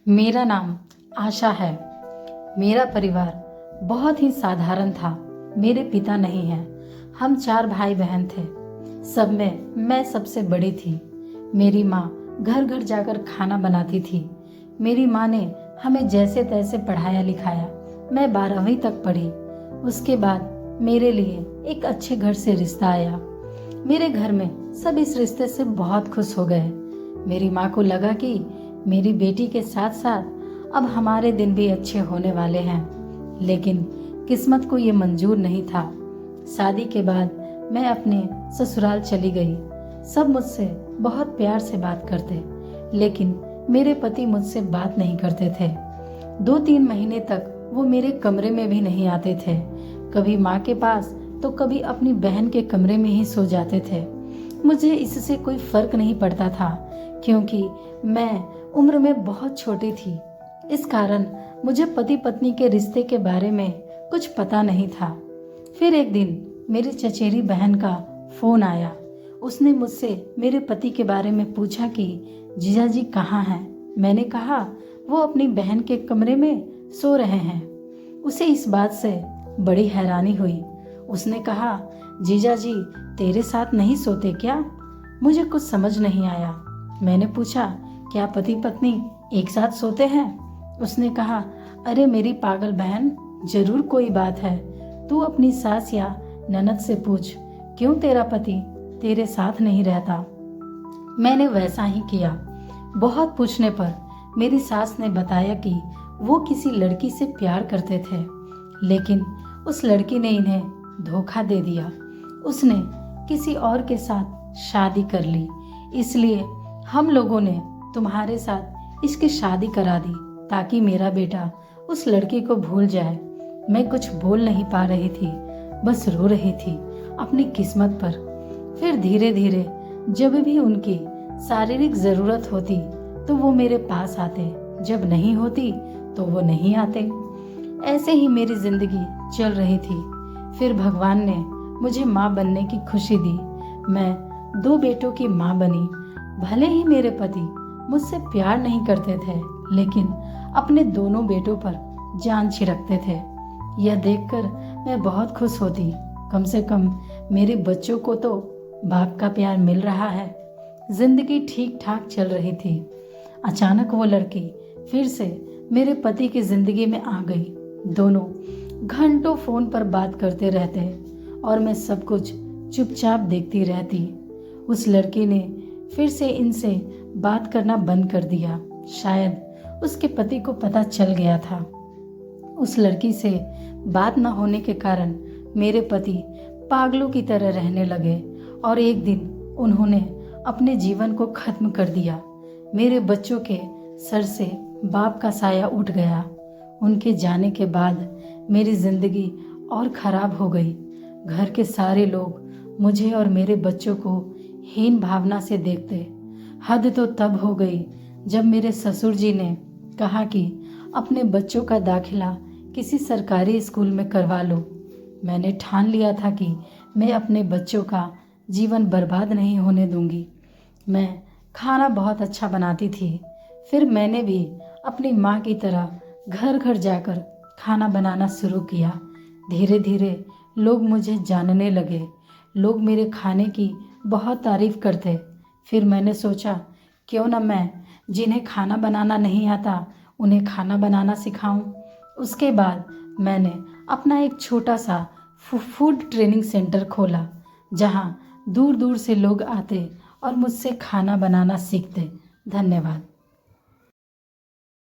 मेरा नाम आशा है। मेरा परिवार बहुत ही साधारण था। मेरे पिता नहीं हैं। हम 4 भाई बहन थे। सब में मैं सबसे बड़ी थी। मेरी माँ घर घर जाकर खाना बनाती थी। मेरी माँ ने हमें जैसे तैसे पढ़ाया लिखाया। मैं 12वीं तक पढ़ी। उसके बाद मेरे लिए एक अच्छे घर से रिश्ता आया। मेरे घर में सब इस रिश्ते से बहुत खुश हो गए। मेरी माँ को लगा कि मेरी बेटी के साथ साथ अब हमारे दिन भी अच्छे होने वाले हैं, लेकिन किस्मत को ये मंजूर नहीं था। शादी के बाद मैं अपने ससुराल चली गई। सब मुझसे बहुत प्यार से बात करते, लेकिन मेरे पति मुझसे बात नहीं करते थे। 2-3 महीने तक वो मेरे कमरे में भी नहीं आते थे। कभी माँ के पास तो कभी अपनी बहन के कमरे में ही सो जाते थे। मुझे इससे कोई फर्क नहीं पड़ता था, क्योंकि मैं उम्र में बहुत छोटी थी। इस कारण मुझे पति पत्नी के रिश्ते के बारे में कुछ पता नहीं था। फिर एक दिन मेरी चचेरी बहन का फोन आया। उसने मुझसे मेरे पति के बारे में पूछा कि जीजा जी कहाँ हैं। मैंने कहा वो अपनी बहन के कमरे में सो रहे हैं। उसे इस बात से बड़ी हैरानी हुई। उसने कहा, जीजा जी तेरे साथ नहीं सोते क्या? मुझे कुछ समझ नहीं आया। मैंने पूछा, क्या पति पत्नी एक साथ सोते हैं? उसने कहा, अरे मेरी पागल बहन, जरूर कोई बात है। तू अपनी सास या ननद से पूछ, क्यों तेरा पति तेरे साथ नहीं रहता। मैंने वैसा ही किया। बहुत पूछने पर मेरी सास ने बताया कि वो किसी लड़की से प्यार करते थे, लेकिन उस लड़की ने इन्हें धोखा दे दिया। उसने किसी और के साथ शादी कर ली, इसलिए हम लोगों ने तुम्हारे साथ इसकी शादी करा दी ताकि मेरा बेटा उस लड़की को भूल जाए। मैं कुछ बोल नहीं पा रही थी, बस रो रही थी अपनी किस्मत पर। फिर धीरे धीरे जब भी उनकी शारीरिक जरूरत होती तो वो मेरे पास आते, जब नहीं होती तो वो नहीं आते। ऐसे ही मेरी जिंदगी चल रही थी। फिर भगवान ने मुझे माँ बनने की खुशी दी। मैं 2 बेटों की माँ बनी। भले ही मेरे पति मुझसे प्यार नहीं करते थे, लेकिन अपने दोनों बेटों पर जान छिड़कते थे। यह देखकर मैं बहुत खुश होती। कम से कम मेरे बच्चों को तो बाप का प्यार मिल रहा है। जिंदगी ठीक ठाक चल रही थी। अचानक वो लड़की फिर से मेरे पति की जिंदगी में आ गई। दोनों घंटों फोन पर बात करते रहते और मैं सब कुछ चुपचाप देखती रहती। उस लड़की ने फिर से इनसे बात करना बंद कर दिया। शायद उसके पति को पता चल गया था। उस लड़की से बात न होने के कारण मेरे पति पागलों की तरह रहने लगे और एक दिन उन्होंने अपने जीवन को खत्म कर दिया। मेरे बच्चों के सर से बाप का साया उठ गया। उनके जाने के बाद मेरी जिंदगी और खराब हो गई। घर के सारे लोग मुझे और मेरे बच्चों को हीन भावना से देखते। हद तो तब हो गई जब मेरे ससुर जी ने कहा कि अपने बच्चों का दाखिला किसी सरकारी स्कूल में करवा लो। मैंने ठान लिया था कि मैं अपने बच्चों का जीवन बर्बाद नहीं होने दूंगी। मैं खाना बहुत अच्छा बनाती थी। फिर मैंने भी अपनी माँ की तरह घर घर जाकर खाना बनाना शुरू किया। धीरे धीरे लोग मुझे जानने लगे। लोग मेरे खाने की बहुत तारीफ करते। फिर मैंने सोचा, क्यों ना मैं जिन्हें खाना बनाना नहीं आता उन्हें खाना बनाना सिखाऊं। उसके बाद मैंने अपना एक छोटा सा फूड ट्रेनिंग सेंटर खोला, जहां दूर दूर से लोग आते और मुझसे खाना बनाना सीखते। धन्यवाद।